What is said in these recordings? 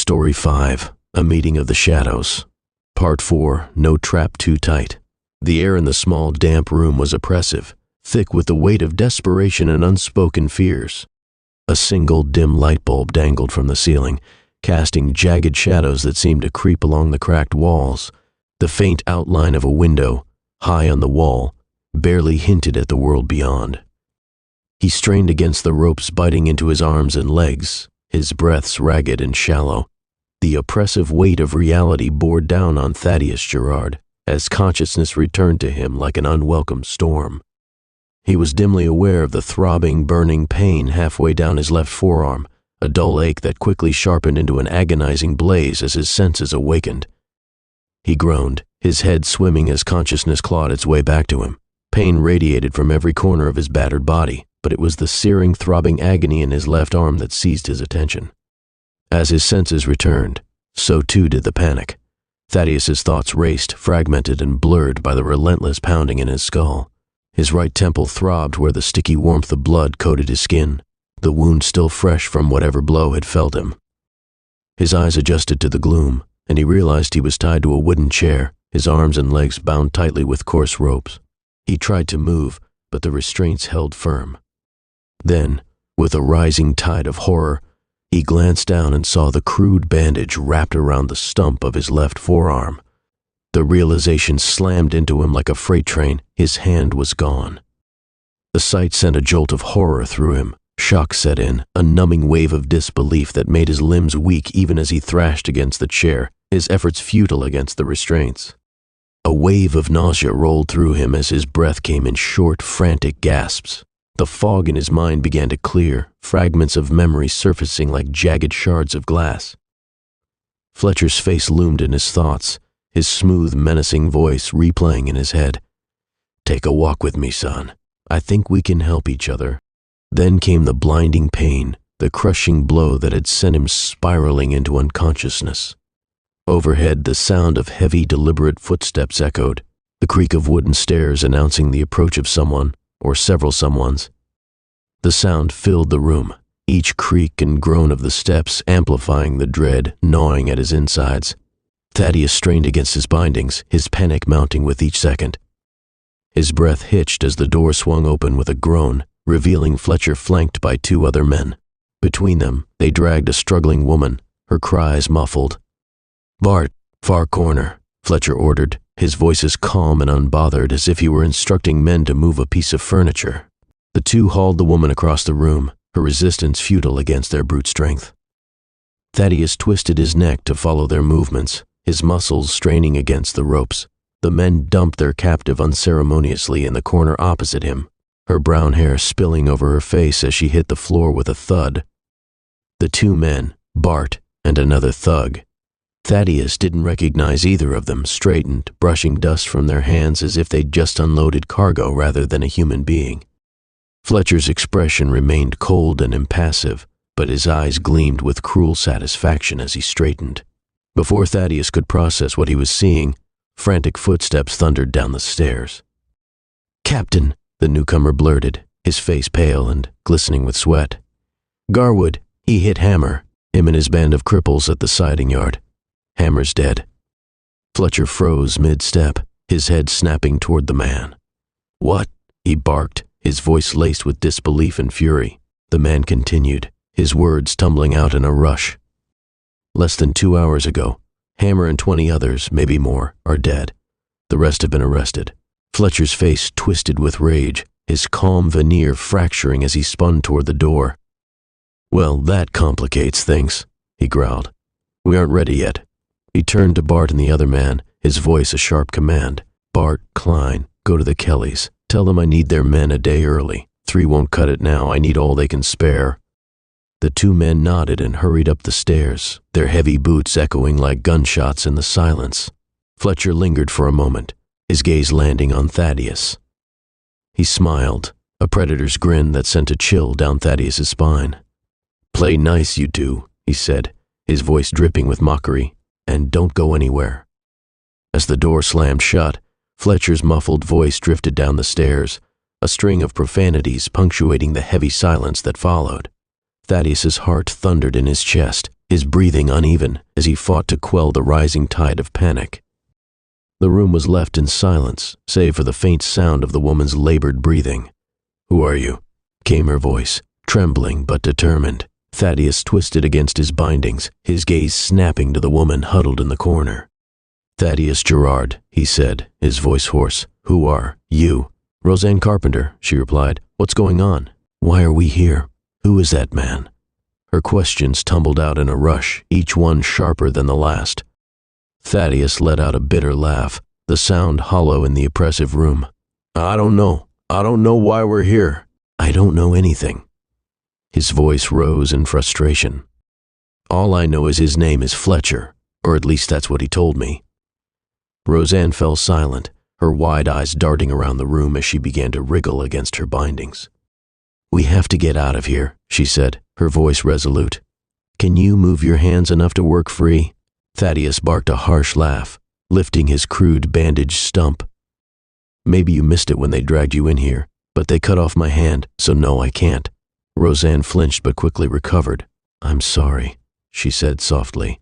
Story 5, A Meeting of the Shadows. Part 4, No Trap Too Tight. The air in the small, damp room was oppressive, thick with the weight of desperation and unspoken fears. A single dim light bulb dangled from the ceiling, casting jagged shadows that seemed to creep along the cracked walls. The faint outline of a window, high on the wall, barely hinted at the world beyond. He strained against the ropes biting into his arms and legs, his breaths ragged and shallow. The oppressive weight of reality bore down on Thaddeus Gerard as consciousness returned to him like an unwelcome storm. He was dimly aware of the throbbing, burning pain halfway down his left forearm, a dull ache that quickly sharpened into an agonizing blaze as his senses awakened. He groaned, his head swimming as consciousness clawed its way back to him. Pain radiated from every corner of his battered body, but it was the searing, throbbing agony in his left arm that seized his attention. As his senses returned, so too did the panic. Thaddeus's thoughts raced, fragmented and blurred by the relentless pounding in his skull. His right temple throbbed where the sticky warmth of blood coated his skin, the wound still fresh from whatever blow had felled him. His eyes adjusted to the gloom, and he realized he was tied to a wooden chair, his arms and legs bound tightly with coarse ropes. He tried to move, but the restraints held firm. Then, with a rising tide of horror, he glanced down and saw the crude bandage wrapped around the stump of his left forearm. The realization slammed into him like a freight train. His hand was gone. The sight sent a jolt of horror through him. Shock set in, a numbing wave of disbelief that made his limbs weak even as he thrashed against the chair, his efforts futile against the restraints. A wave of nausea rolled through him as his breath came in short, frantic gasps. The fog in his mind began to clear, fragments of memory surfacing like jagged shards of glass. Fletcher's face loomed in his thoughts, his smooth, menacing voice replaying in his head. "Take a walk with me, son. I think we can help each other." Then came the blinding pain, the crushing blow that had sent him spiraling into unconsciousness. Overhead, the sound of heavy, deliberate footsteps echoed, the creak of wooden stairs announcing the approach of someone, or several someones. The sound filled the room, each creak and groan of the steps amplifying the dread gnawing at his insides. Thaddeus strained against his bindings, his panic mounting with each second. His breath hitched as the door swung open with a groan, revealing Fletcher flanked by two other men. Between them, they dragged a struggling woman, her cries muffled. "Bart, far corner," Fletcher ordered, his voice as calm and unbothered as if he were instructing men to move a piece of furniture. The two hauled the woman across the room, her resistance futile against their brute strength. Thaddeus twisted his neck to follow their movements, his muscles straining against the ropes. The men dumped their captive unceremoniously in the corner opposite him, her brown hair spilling over her face as she hit the floor with a thud. The two men, Bart and another thug. Thaddeus didn't recognize either of them, straightened, brushing dust from their hands as if they'd just unloaded cargo rather than a human being. Fletcher's expression remained cold and impassive, but his eyes gleamed with cruel satisfaction as he straightened. Before Thaddeus could process what he was seeing, frantic footsteps thundered down the stairs. "Captain," the newcomer blurted, his face pale and glistening with sweat. "Garwood, he hit Hammer, him and his band of cripples at the siding yard. Hammer's dead." Fletcher froze mid-step, his head snapping toward the man. "What?" he barked, his voice laced with disbelief and fury. The man continued, his words tumbling out in a rush. "Less than 2 hours ago, Hammer and 20 others, maybe more, are dead. The rest have been arrested." Fletcher's face twisted with rage, his calm veneer fracturing as he spun toward the door. "Well, that complicates things," he growled. "We aren't ready yet." He turned to Bart and the other man, his voice a sharp command. "Bart, Klein, go to the Kellys. Tell them I need their men a day early. 3 won't cut it now. I need all they can spare." The two men nodded and hurried up the stairs, their heavy boots echoing like gunshots in the silence. Fletcher lingered for a moment, his gaze landing on Thaddeus. He smiled, a predator's grin that sent a chill down Thaddeus's spine. "Play nice, you two," he said, his voice dripping with mockery. "And don't go anywhere." As the door slammed shut, Fletcher's muffled voice drifted down the stairs, a string of profanities punctuating the heavy silence that followed. Thaddeus's heart thundered in his chest, his breathing uneven as he fought to quell the rising tide of panic. The room was left in silence, save for the faint sound of the woman's labored breathing. "Who are you?" came her voice, trembling but determined. Thaddeus twisted against his bindings, his gaze snapping to the woman huddled in the corner. "Thaddeus Gerard," he said, his voice hoarse. "Who are you?" "Roseanne Carpenter," she replied. "What's going on? Why are we here? Who is that man?" Her questions tumbled out in a rush, each one sharper than the last. Thaddeus let out a bitter laugh, the sound hollow in the oppressive room. "I don't know. I don't know why we're here." "I don't know anything." His voice rose in frustration. "All I know is his name is Fletcher, or at least that's what he told me." Roseanne fell silent, her wide eyes darting around the room as she began to wriggle against her bindings. "We have to get out of here," she said, her voice resolute. "Can you move your hands enough to work free?" Thaddeus barked a harsh laugh, lifting his crude bandaged stump. "Maybe you missed it when they dragged you in here, but they cut off my hand, so no, I can't." Roseanne flinched but quickly recovered. "I'm sorry," she said softly.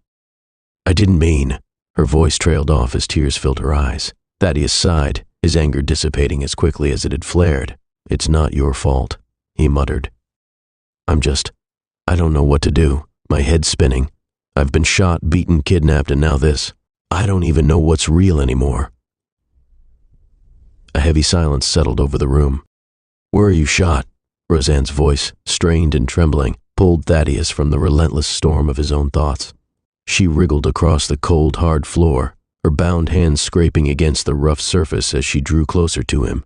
"I didn't mean." Her voice trailed off as tears filled her eyes. Thaddeus sighed, his anger dissipating as quickly as it had flared. "It's not your fault," he muttered. I don't know what to do. My head's spinning. I've been shot, beaten, kidnapped, and now this. I don't even know what's real anymore." A heavy silence settled over the room. "Where are you shot?" Roseanne's voice, strained and trembling, pulled Thaddeus from the relentless storm of his own thoughts. She wriggled across the cold, hard floor, her bound hands scraping against the rough surface as she drew closer to him.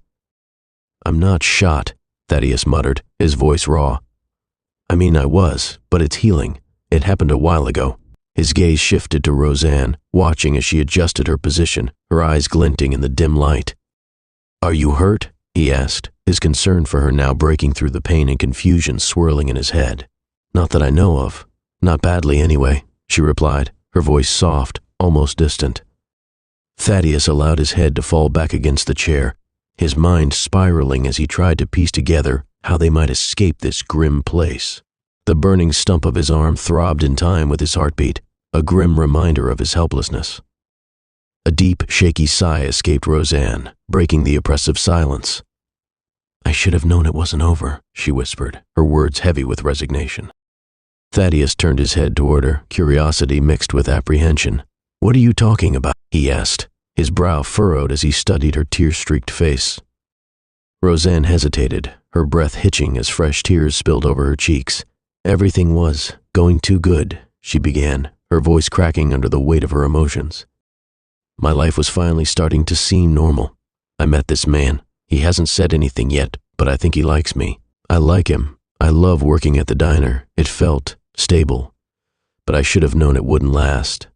"I'm not shot," Thaddeus muttered, his voice raw. "I mean, I was, but it's healing. It happened a while ago." His gaze shifted to Roseanne, watching as she adjusted her position, her eyes glinting in the dim light. "Are you hurt?" he asked, his concern for her now breaking through the pain and confusion swirling in his head. "Not that I know of. Not badly, anyway," she replied, her voice soft, almost distant. Thaddeus allowed his head to fall back against the chair, his mind spiraling as he tried to piece together how they might escape this grim place. The burning stump of his arm throbbed in time with his heartbeat, a grim reminder of his helplessness. A deep, shaky sigh escaped Roseanne, breaking the oppressive silence. "I should have known it wasn't over," she whispered, her words heavy with resignation. Thaddeus turned his head toward her, curiosity mixed with apprehension. "What are you talking about?" he asked, his brow furrowed as he studied her tear-streaked face. Roseanne hesitated, her breath hitching as fresh tears spilled over her cheeks. "Everything was going too good," she began, her voice cracking under the weight of her emotions. "My life was finally starting to seem normal. I met this man. He hasn't said anything yet, but I think he likes me. I like him. I love working at the diner. It felt stable. But I should have known it wouldn't last."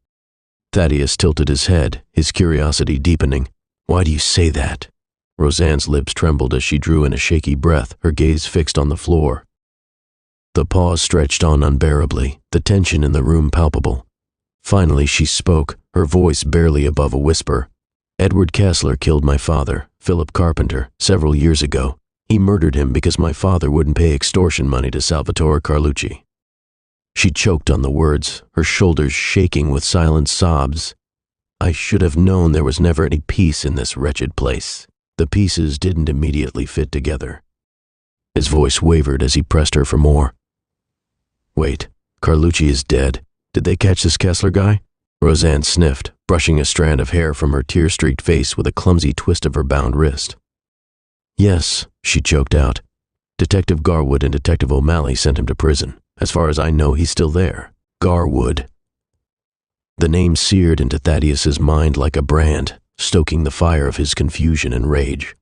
Thaddeus tilted his head, his curiosity deepening. "Why do you say that?" Roseanne's lips trembled as she drew in a shaky breath, her gaze fixed on the floor. The pause stretched on unbearably, the tension in the room palpable. Finally she spoke, her voice barely above a whisper. "Edward Kessler killed my father, Philip Carpenter, several years ago. He murdered him because my father wouldn't pay extortion money to Salvatore Carlucci." She choked on the words, her shoulders shaking with silent sobs. "I should have known there was never any peace in this wretched place." The pieces didn't immediately fit together. His voice wavered as he pressed her for more. "Wait, Carlucci is dead. Did they catch this Kessler guy?" Roseanne sniffed, brushing a strand of hair from her tear-streaked face with a clumsy twist of her bound wrist. "Yes," she choked out. "Detective Garwood and Detective O'Malley sent him to prison. As far as I know, he's still there. Garwood." The name seared into Thaddeus's mind like a brand, stoking the fire of his confusion and rage.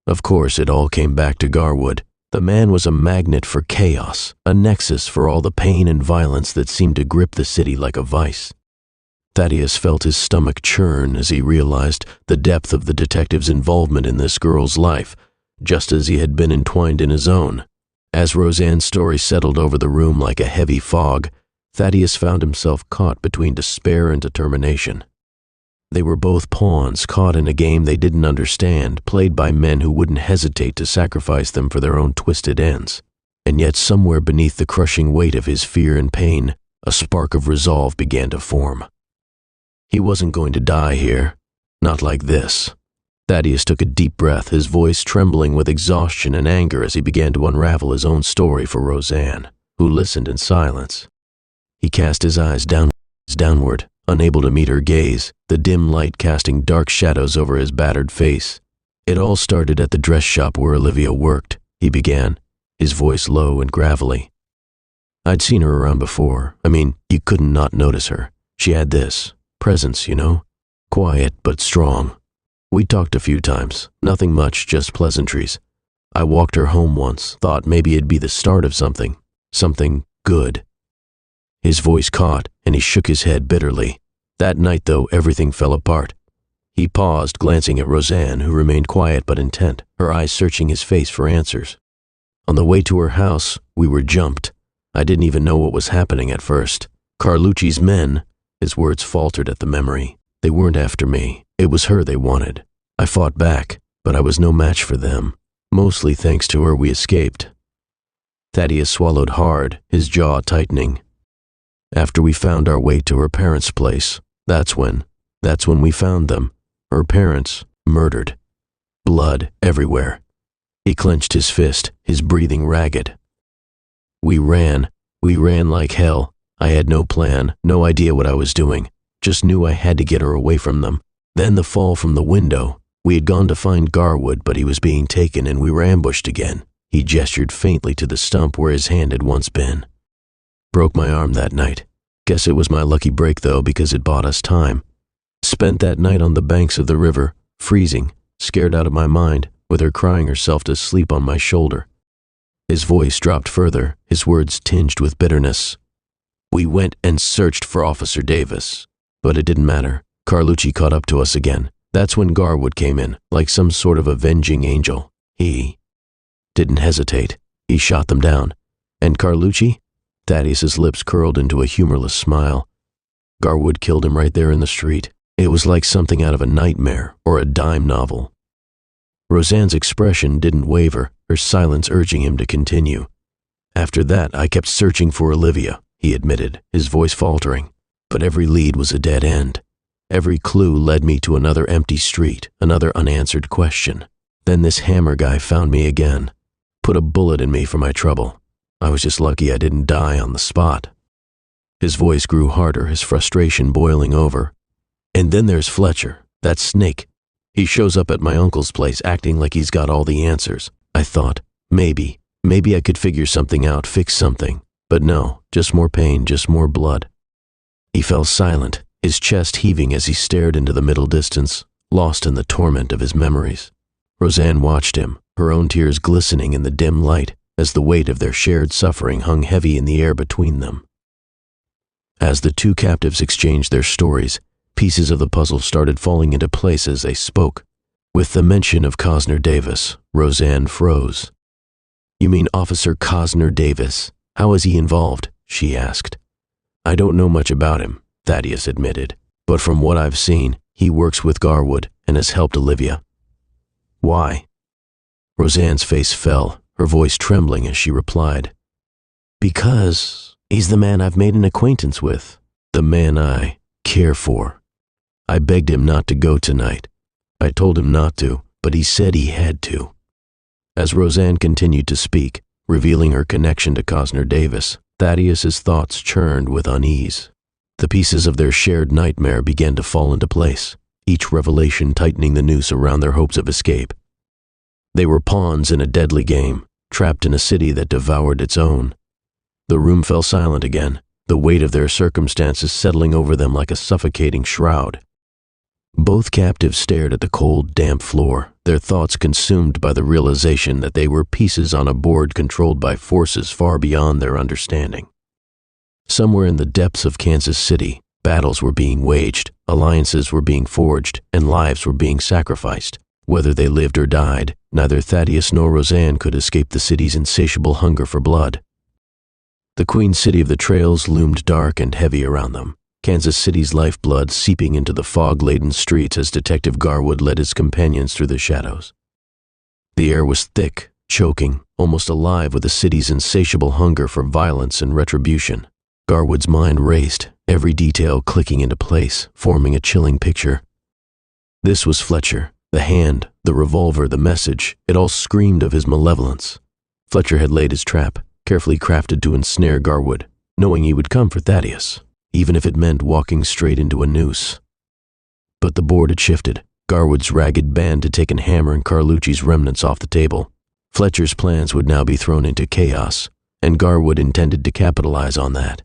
Of course, it all came back to Garwood. The man was a magnet for chaos, a nexus for all the pain and violence that seemed to grip the city like a vice. Thaddeus felt his stomach churn as he realized the depth of the detective's involvement in this girl's life, just as he had been entwined in his own. As Roseanne's story settled over the room like a heavy fog, Thaddeus found himself caught between despair and determination. They were both pawns caught in a game they didn't understand, played by men who wouldn't hesitate to sacrifice them for their own twisted ends. And yet somewhere beneath the crushing weight of his fear and pain, A spark of resolve began to form. He wasn't going to die here. Not like this. Thaddeus took a deep breath, his voice trembling with exhaustion and anger as he began to unravel his own story for Roseanne, who listened in silence. He cast his eyes downward, unable to meet her gaze, the dim light casting dark shadows over his battered face. It all started at the dress shop where Olivia worked, he began, his voice low and gravelly. I'd seen her around before. I mean, you couldn't not notice her. She had this presence, you know? Quiet but strong. We talked a few times, nothing much, just pleasantries. I walked her home once, thought maybe it'd be the start of something good. His voice caught, and he shook his head bitterly. That night, though, everything fell apart. He paused, glancing at Roseanne, who remained quiet but intent, her eyes searching his face for answers. On the way to her house, we were jumped. I didn't even know what was happening at first. Carlucci's men, his words faltered at the memory. They weren't after me. It was her they wanted. I fought back, but I was no match for them. Mostly thanks to her, we escaped. Thaddeus swallowed hard, his jaw tightening. After we found our way to her parents' place, that's when we found them. Her parents, murdered. Blood everywhere. He clenched his fist, his breathing ragged. We ran like hell. I had no plan, no idea what I was doing. Just knew I had to get her away from them. Then the fall from the window. We had gone to find Garwood, but he was being taken and we were ambushed again. He gestured faintly to the stump where his hand had once been. Broke my arm that night. Guess it was my lucky break though, because it bought us time. Spent that night on the banks of the river, freezing, scared out of my mind, with her crying herself to sleep on my shoulder. His voice dropped further, his words tinged with bitterness. We went and searched for Officer Davis, but it didn't matter. Carlucci caught up to us again. That's when Garwood came in, like some sort of avenging angel. He didn't hesitate. He shot them down. And Carlucci? Thaddeus's lips curled into a humorless smile. Garwood killed him right there in the street. It was like something out of a nightmare or a dime novel. Roseanne's expression didn't waver, her silence urging him to continue. After that, I kept searching for Olivia, he admitted, his voice faltering. But every lead was a dead end. Every clue led me to another empty street, another unanswered question. Then this Hammer guy found me again. Put a bullet in me for my trouble. I was just lucky I didn't die on the spot. His voice grew harder, his frustration boiling over. And then there's Fletcher, that snake. He shows up at my uncle's place acting like he's got all the answers. I thought, maybe I could figure something out, fix something. But no, just more pain, just more blood. He fell silent, his chest heaving as he stared into the middle distance, lost in the torment of his memories. Roseanne watched him, her own tears glistening in the dim light as the weight of their shared suffering hung heavy in the air between them. As the two captives exchanged their stories, pieces of the puzzle started falling into place as they spoke. With the mention of Cosner Davis, Roseanne froze. You mean Officer Cosner Davis? How is he involved? She asked. I don't know much about him, Thaddeus admitted, but from what I've seen, he works with Garwood and has helped Olivia. Why? Roseanne's face fell, her voice trembling as she replied. Because he's the man I've made an acquaintance with, the man I care for. I begged him not to go tonight. I told him not to, but he said he had to. As Roseanne continued to speak, revealing her connection to Cosner Davis, Thaddeus's thoughts churned with unease. The pieces of their shared nightmare began to fall into place, each revelation tightening the noose around their hopes of escape. They were pawns in a deadly game, trapped in a city that devoured its own. The room fell silent again, the weight of their circumstances settling over them like a suffocating shroud. Both captives stared at the cold, damp floor, their thoughts consumed by the realization that they were pieces on a board controlled by forces far beyond their understanding. Somewhere in the depths of Kansas City, battles were being waged, alliances were being forged, and lives were being sacrificed. Whether they lived or died, neither Thaddeus nor Roseanne could escape the city's insatiable hunger for blood. The Queen City of the Trails loomed dark and heavy around them, Kansas City's lifeblood seeping into the fog-laden streets as Detective Garwood led his companions through the shadows. The air was thick, choking, almost alive with the city's insatiable hunger for violence and retribution. Garwood's mind raced, every detail clicking into place, forming a chilling picture. This was Fletcher. The hand, the revolver, the message, it all screamed of his malevolence. Fletcher had laid his trap, carefully crafted to ensnare Garwood, knowing he would come for Thaddeus, even if it meant walking straight into a noose. But the board had shifted. Garwood's ragged band had taken Hammer and Carlucci's remnants off the table. Fletcher's plans would now be thrown into chaos, and Garwood intended to capitalize on that.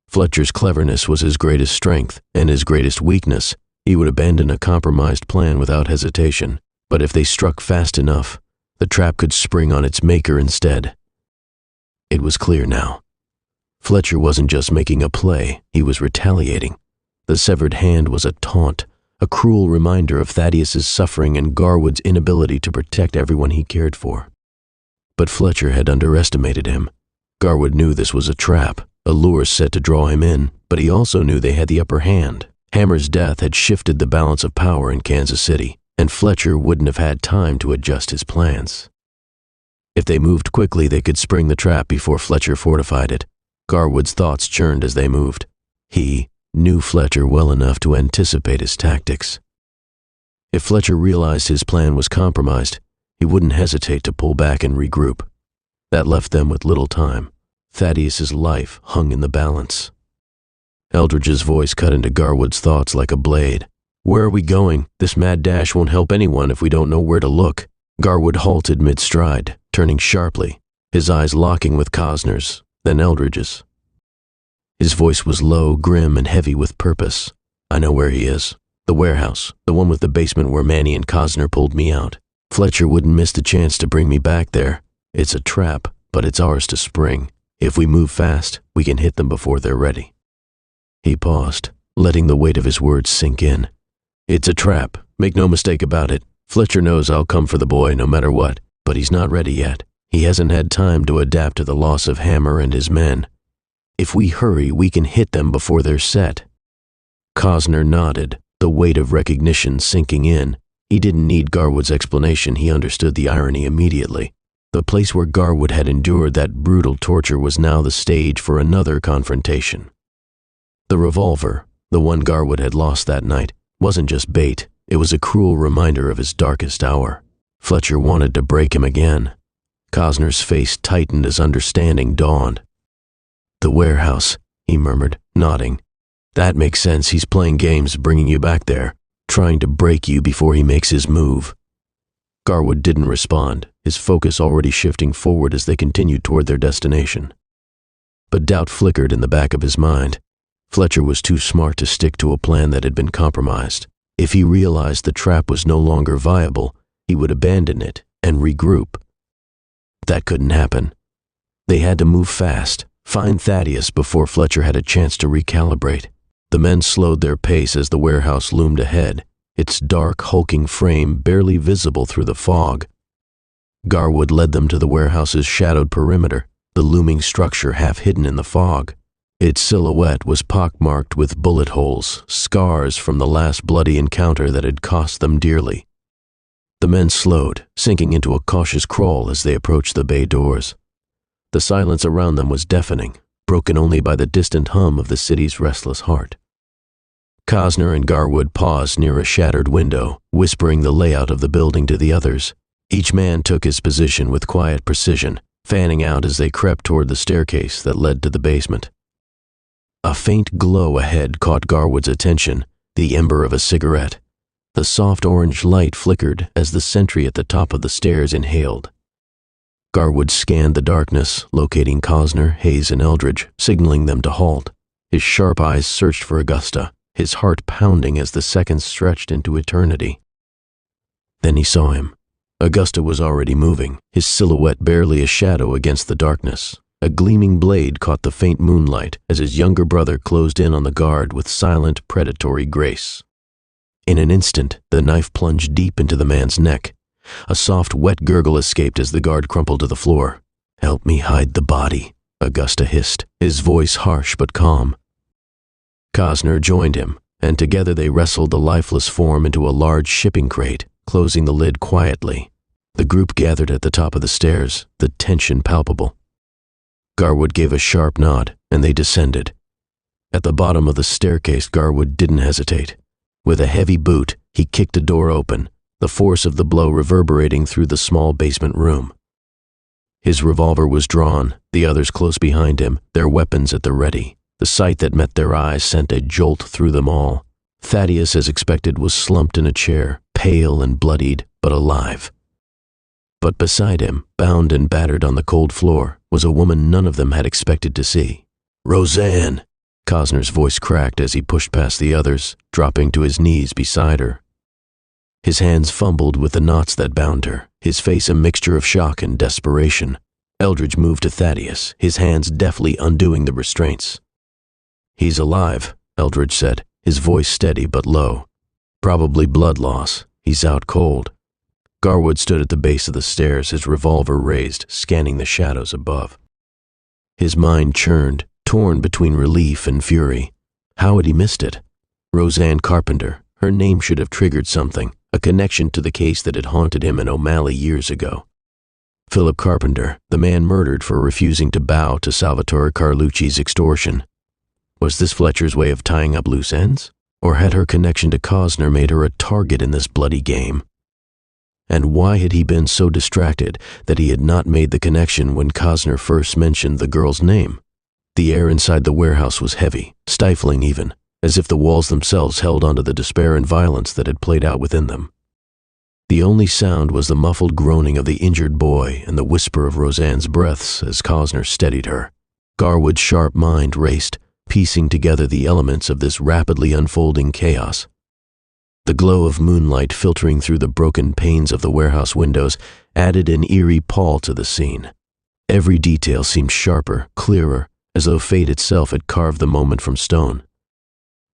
Fletcher's cleverness was his greatest strength, and his greatest weakness. He would abandon a compromised plan without hesitation, but if they struck fast enough, the trap could spring on its maker instead. It was clear now. Fletcher wasn't just making a play, he was retaliating. The severed hand was a taunt, a cruel reminder of Thaddeus's suffering and Garwood's inability to protect everyone he cared for. But Fletcher had underestimated him. Garwood knew this was a trap, a lure set to draw him in, but he also knew they had the upper hand. Hammer's death had shifted the balance of power in Kansas City, and Fletcher wouldn't have had time to adjust his plans. If they moved quickly, they could spring the trap before Fletcher fortified it. Garwood's thoughts churned as they moved. He knew Fletcher well enough to anticipate his tactics. If Fletcher realized his plan was compromised, he wouldn't hesitate to pull back and regroup. That left them with little time. Thaddeus's life hung in the balance. Eldridge's voice cut into Garwood's thoughts like a blade. "Where are we going? This mad dash won't help anyone if we don't know where to look." Garwood halted mid-stride, turning sharply, his eyes locking with Cosner's, then Eldridge's. His voice was low, grim, and heavy with purpose. "I know where he is. The warehouse, the one with the basement where Manny and Cosner pulled me out. Fletcher wouldn't miss the chance to bring me back there. It's a trap, but it's ours to spring. If we move fast, we can hit them before they're ready." He paused, letting the weight of his words sink in. "It's a trap. Make no mistake about it. Fletcher knows I'll come for the boy no matter what, but he's not ready yet. He hasn't had time to adapt to the loss of Hammer and his men. If we hurry, we can hit them before they're set." Cosner nodded, the weight of recognition sinking in. He didn't need Garwood's explanation. He understood the irony immediately. The place where Garwood had endured that brutal torture was now the stage for another confrontation. The revolver, the one Garwood had lost that night, wasn't just bait. It was a cruel reminder of his darkest hour. Fletcher wanted to break him again. Cosner's face tightened as understanding dawned. "The warehouse," he murmured, nodding. "That makes sense. He's playing games, bringing you back there, trying to break you before he makes his move." Garwood didn't respond, his focus already shifting forward as they continued toward their destination. But doubt flickered in the back of his mind. Fletcher was too smart to stick to a plan that had been compromised. If he realized the trap was no longer viable, he would abandon it and regroup. That couldn't happen. They had to move fast, find Thaddeus before Fletcher had a chance to recalibrate. The men slowed their pace as the warehouse loomed ahead, its dark, hulking frame barely visible through the fog. Garwood led them to the warehouse's shadowed perimeter, the looming structure half hidden in the fog. Its silhouette was pockmarked with bullet holes, scars from the last bloody encounter that had cost them dearly. The men slowed, sinking into a cautious crawl as they approached the bay doors. The silence around them was deafening, broken only by the distant hum of the city's restless heart. Cosner and Garwood paused near a shattered window, whispering the layout of the building to the others. Each man took his position with quiet precision, fanning out as they crept toward the staircase that led to the basement. A faint glow ahead caught Garwood's attention, the ember of a cigarette. The soft orange light flickered as the sentry at the top of the stairs inhaled. Garwood scanned the darkness, locating Cosner, Hayes, and Eldridge, signaling them to halt. His sharp eyes searched for Augusta, his heart pounding as the seconds stretched into eternity. Then he saw him. Augusta was already moving, his silhouette barely a shadow against the darkness. A gleaming blade caught the faint moonlight as his younger brother closed in on the guard with silent, predatory grace. In an instant, the knife plunged deep into the man's neck. A soft, wet gurgle escaped as the guard crumpled to the floor. "Help me hide the body," Augusta hissed, his voice harsh but calm. Cosner joined him, and together they wrestled the lifeless form into a large shipping crate, closing the lid quietly. The group gathered at the top of the stairs, the tension palpable. Garwood gave a sharp nod, and they descended. At the bottom of the staircase, Garwood didn't hesitate. With a heavy boot, he kicked a door open, the force of the blow reverberating through the small basement room. His revolver was drawn, the others close behind him, their weapons at the ready. The sight that met their eyes sent a jolt through them all. Thaddeus, as expected, was slumped in a chair, pale and bloodied, but alive. But beside him, bound and battered on the cold floor, was a woman none of them had expected to see. "Roseanne!" Cosner's voice cracked as he pushed past the others, dropping to his knees beside her. His hands fumbled with the knots that bound her, his face a mixture of shock and desperation. Eldridge moved to Thaddeus, his hands deftly undoing the restraints. "He's alive," Eldridge said, his voice steady but low. "Probably blood loss. He's out cold." Garwood stood at the base of the stairs, his revolver raised, scanning the shadows above. His mind churned, torn between relief and fury. How had he missed it? Roseanne Carpenter. Her name should have triggered something, a connection to the case that had haunted him in O'Malley years ago. Philip Carpenter, the man murdered for refusing to bow to Salvatore Carlucci's extortion. Was this Fletcher's way of tying up loose ends? Or had her connection to Cosner made her a target in this bloody game? And why had he been so distracted that he had not made the connection when Cosner first mentioned the girl's name? The air inside the warehouse was heavy, stifling even, as if the walls themselves held onto the despair and violence that had played out within them. The only sound was the muffled groaning of the injured boy and the whisper of Roseanne's breaths as Cosner steadied her. Garwood's sharp mind raced, piecing together the elements of this rapidly unfolding chaos. The glow of moonlight filtering through the broken panes of the warehouse windows added an eerie pall to the scene. Every detail seemed sharper, clearer, as though fate itself had carved the moment from stone.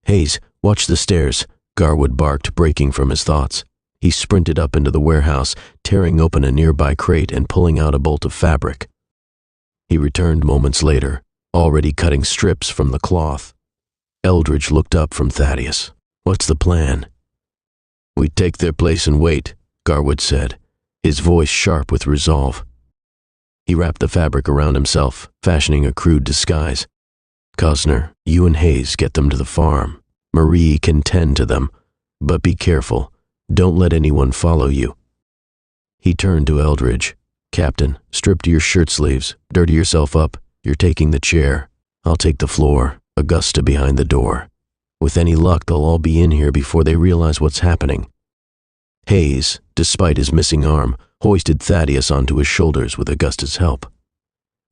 "Hayes, watch the stairs," Garwood barked, breaking from his thoughts. He sprinted up into the warehouse, tearing open a nearby crate and pulling out a bolt of fabric. He returned moments later, already cutting strips from the cloth. Eldridge looked up from Thaddeus. "What's the plan?" "We take their place and wait," Garwood said, his voice sharp with resolve. He wrapped the fabric around himself, fashioning a crude disguise. "Cosner, you and Hayes get them to the farm. Marie can tend to them, but be careful. Don't let anyone follow you." He turned to Eldridge. "Captain, strip to your shirt sleeves, dirty yourself up. You're taking the chair. I'll take the floor, Augusta behind the door. With any luck, they'll all be in here before they realize what's happening." Hayes, despite his missing arm, hoisted Thaddeus onto his shoulders with Augusta's help.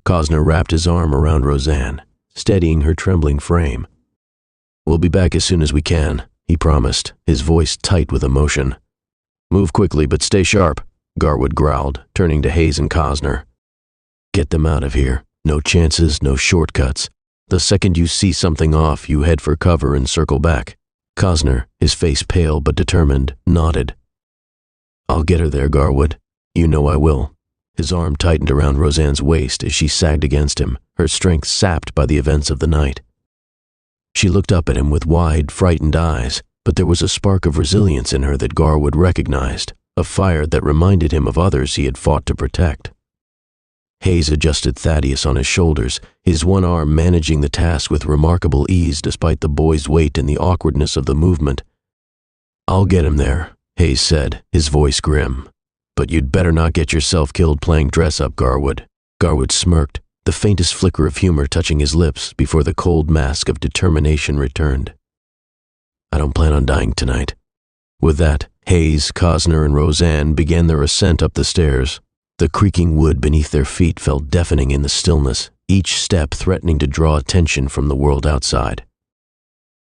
Cosner wrapped his arm around Roseanne, steadying her trembling frame. "We'll be back as soon as we can," he promised, his voice tight with emotion. "Move quickly, but stay sharp," Garwood growled, turning to Hayes and Cosner. "Get them out of here. No chances, no shortcuts. The second you see something off, you head for cover and circle back." Cosner, his face pale but determined, nodded. "I'll get her there, Garwood. You know I will." His arm tightened around Roseanne's waist as she sagged against him, her strength sapped by the events of the night. She looked up at him with wide, frightened eyes, but there was a spark of resilience in her that Garwood recognized, a fire that reminded him of others he had fought to protect. Hayes adjusted Thaddeus on his shoulders, his one arm managing the task with remarkable ease despite the boy's weight and the awkwardness of the movement. "I'll get him there," Hayes said, his voice grim. "But you'd better not get yourself killed playing dress-up, Garwood." Garwood smirked, the faintest flicker of humor touching his lips before the cold mask of determination returned. "I don't plan on dying tonight." With that, Hayes, Cosner, and Roseanne began their ascent up the stairs. The creaking wood beneath their feet felt deafening in the stillness, each step threatening to draw attention from the world outside.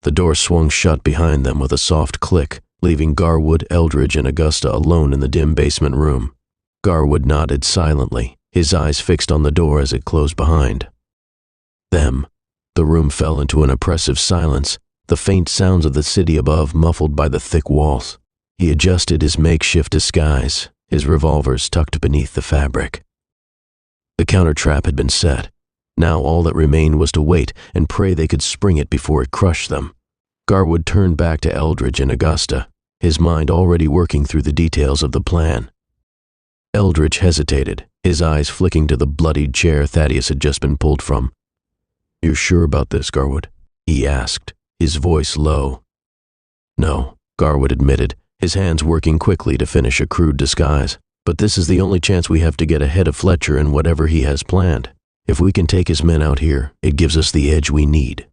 The door swung shut behind them with a soft click, leaving Garwood, Eldridge, and Augusta alone in the dim basement room. Garwood nodded silently, his eyes fixed on the door as it closed behind them. The room fell into an oppressive silence, the faint sounds of the city above muffled by the thick walls. He adjusted his makeshift disguise, his revolvers tucked beneath the fabric. The counter trap had been set. Now all that remained was to wait and pray they could spring it before it crushed them. Garwood turned back to Eldridge and Augusta, his mind already working through the details of the plan. Eldridge hesitated, his eyes flicking to the bloodied chair Thaddeus had just been pulled from. "You're sure about this, Garwood?" he asked, his voice low. "No," Garwood admitted, his hands working quickly to finish a crude disguise. "But this is the only chance we have to get ahead of Fletcher and whatever he has planned. If we can take his men out here, it gives us the edge we need."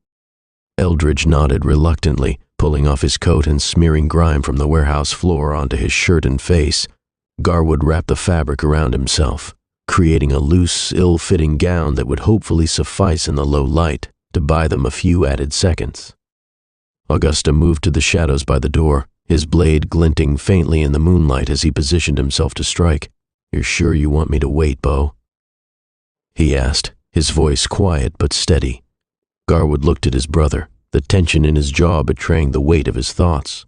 Eldridge nodded reluctantly, pulling off his coat and smearing grime from the warehouse floor onto his shirt and face. Garwood wrapped the fabric around himself, creating a loose, ill-fitting gown that would hopefully suffice in the low light to buy them a few added seconds. Augusta moved to the shadows by the door, his blade glinting faintly in the moonlight as he positioned himself to strike. "You're sure you want me to wait, Bo?" he asked, his voice quiet but steady. Garwood looked at his brother, the tension in his jaw betraying the weight of his thoughts.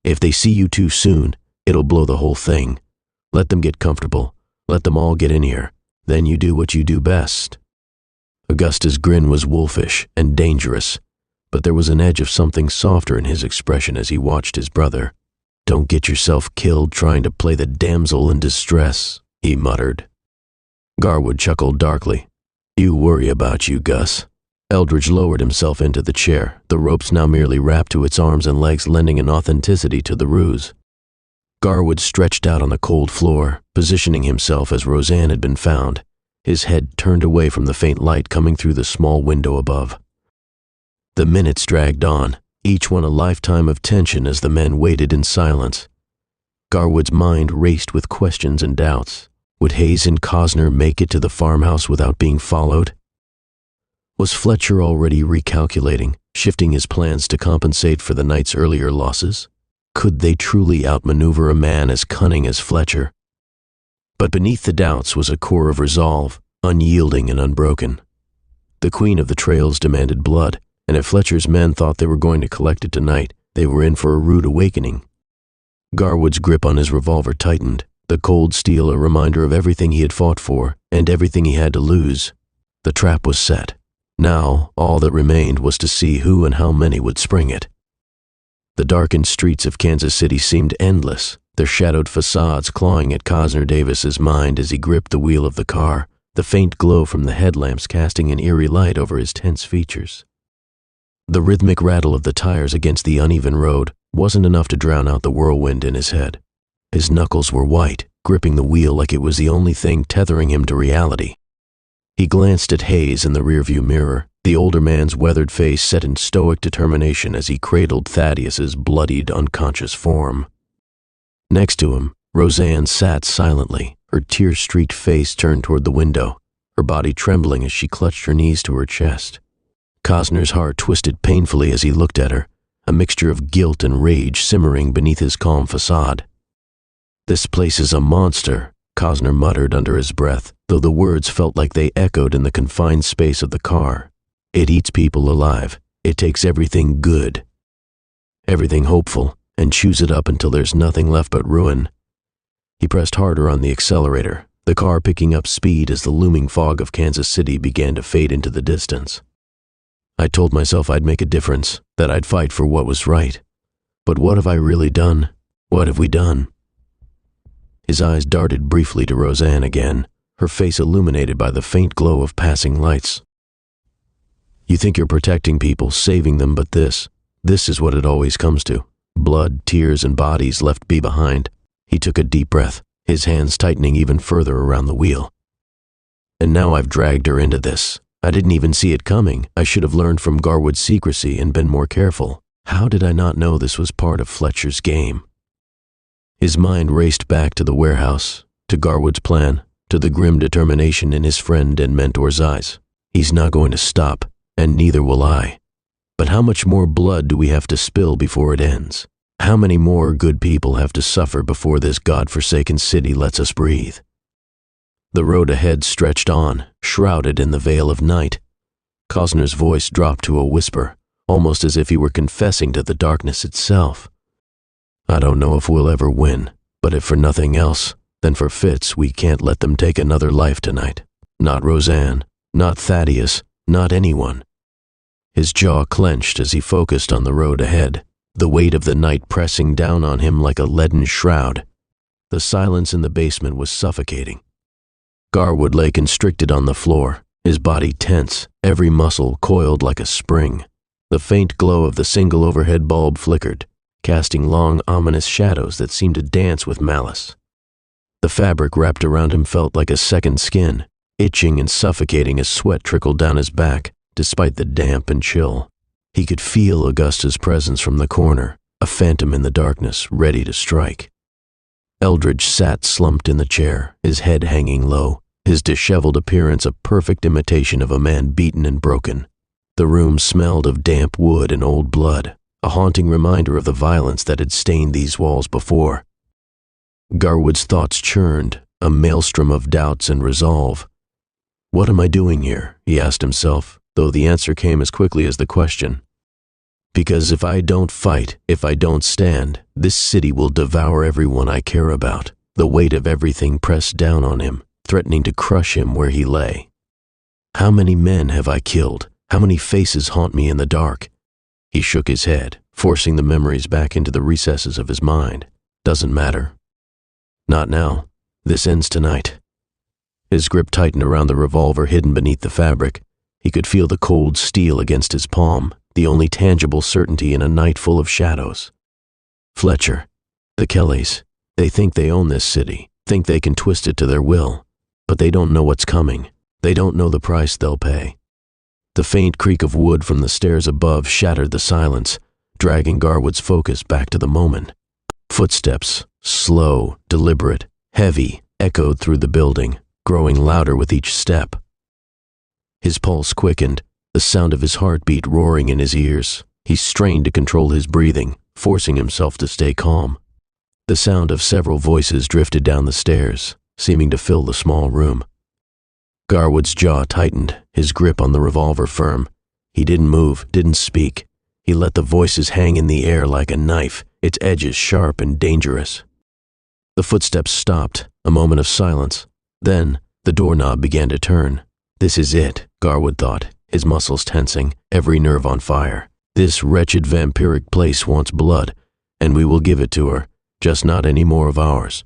"If they see you too soon, it'll blow the whole thing. Let them get comfortable. Let them all get in here. Then you do what you do best." Augusta's grin was wolfish and dangerous, but there was an edge of something softer in his expression as he watched his brother. "Don't get yourself killed trying to play the damsel in distress," he muttered. Garwood chuckled darkly. "You worry about you, Gus." Eldridge lowered himself into the chair, the ropes now merely wrapped to its arms and legs, lending an authenticity to the ruse. Garwood stretched out on the cold floor, positioning himself as Roseanne had been found, his head turned away from the faint light coming through the small window above. The minutes dragged on, each one a lifetime of tension as the men waited in silence. Garwood's mind raced with questions and doubts. Would Hayes and Cosner make it to the farmhouse without being followed? Was Fletcher already recalculating, shifting his plans to compensate for the night's earlier losses? Could they truly outmaneuver a man as cunning as Fletcher? But beneath the doubts was a core of resolve, unyielding and unbroken. The Queen of the Trails demanded blood, and if Fletcher's men thought they were going to collect it tonight, they were in for a rude awakening. Garwood's grip on his revolver tightened, the cold steel a reminder of everything he had fought for and everything he had to lose. The trap was set. Now, all that remained was to see who and how many would spring it. The darkened streets of Kansas City seemed endless, their shadowed facades clawing at Cosner Davis's mind as he gripped the wheel of the car, the faint glow from the headlamps casting an eerie light over his tense features. The rhythmic rattle of the tires against the uneven road wasn't enough to drown out the whirlwind in his head. His knuckles were white, gripping the wheel like it was the only thing tethering him to reality. He glanced at Hayes in the rearview mirror, the older man's weathered face set in stoic determination as he cradled Thaddeus's bloodied, unconscious form. Next to him, Roseanne sat silently, her tear-streaked face turned toward the window, her body trembling as she clutched her knees to her chest. Cosner's heart twisted painfully as he looked at her, a mixture of guilt and rage simmering beneath his calm facade. "This place is a monster," Cosner muttered under his breath, though the words felt like they echoed in the confined space of the car. "It eats people alive. It takes everything good, everything hopeful, and chews it up until there's nothing left but ruin." He pressed harder on the accelerator, the car picking up speed as the looming fog of Kansas City began to fade into the distance. "I told myself I'd make a difference, that I'd fight for what was right. But what have I really done? What have we done?" His eyes darted briefly to Roseanne again, her face illuminated by the faint glow of passing lights. "You think you're protecting people, saving them, but this is what it always comes to. Blood, tears, and bodies left behind." He took a deep breath, his hands tightening even further around the wheel. "And now I've dragged her into this. I didn't even see it coming. I should have learned from Garwood's secrecy and been more careful. How did I not know this was part of Fletcher's game?" His mind raced back to the warehouse, to Garwood's plan, to the grim determination in his friend and mentor's eyes. He's not going to stop, and neither will I. But how much more blood do we have to spill before it ends? How many more good people have to suffer before this God-forsaken city lets us breathe? The road ahead stretched on, shrouded in the veil of night. Cosner's voice dropped to a whisper, almost as if he were confessing to the darkness itself. "I don't know if we'll ever win, but if for nothing else, then for Fitz we can't let them take another life tonight. Not Roseanne, not Thaddeus, not anyone." His jaw clenched as he focused on the road ahead, the weight of the night pressing down on him like a leaden shroud. The silence in the basement was suffocating. Garwood lay constricted on the floor, his body tense, every muscle coiled like a spring. The faint glow of the single overhead bulb flickered, casting long, ominous shadows that seemed to dance with malice. The fabric wrapped around him felt like a second skin, itching and suffocating as sweat trickled down his back, despite the damp and chill. He could feel Augusta's presence from the corner, a phantom in the darkness, ready to strike. Eldridge sat slumped in the chair, his head hanging low, his disheveled appearance a perfect imitation of a man beaten and broken. The room smelled of damp wood and old blood, a haunting reminder of the violence that had stained these walls before. Garwood's thoughts churned, a maelstrom of doubts and resolve. "What am I doing here?" he asked himself, though the answer came as quickly as the question. "Because if I don't fight, if I don't stand, this city will devour everyone I care about, the weight of everything pressed down on him, threatening to crush him where he lay. How many men have I killed? How many faces haunt me in the dark?" He shook his head, forcing the memories back into the recesses of his mind. "Doesn't matter. Not now. This ends tonight." His grip tightened around the revolver hidden beneath the fabric. He could feel the cold steel against his palm, the only tangible certainty in a night full of shadows. Fletcher, the Kellys, they think they own this city, think they can twist it to their will, but they don't know what's coming. They don't know the price they'll pay. The faint creak of wood from the stairs above shattered the silence, dragging Garwood's focus back to the moment. Footsteps, slow, deliberate, heavy, echoed through the building, growing louder with each step. His pulse quickened, the sound of his heartbeat roaring in his ears. He strained to control his breathing, forcing himself to stay calm. The sound of several voices drifted down the stairs, seeming to fill the small room. Garwood's jaw tightened, his grip on the revolver firm. He didn't move, didn't speak. He let the voices hang in the air like a knife, its edges sharp and dangerous. The footsteps stopped, a moment of silence. Then, the doorknob began to turn. This is it, Garwood thought, his muscles tensing, every nerve on fire. This wretched vampiric place wants blood, and we will give it to her, just not any more of ours.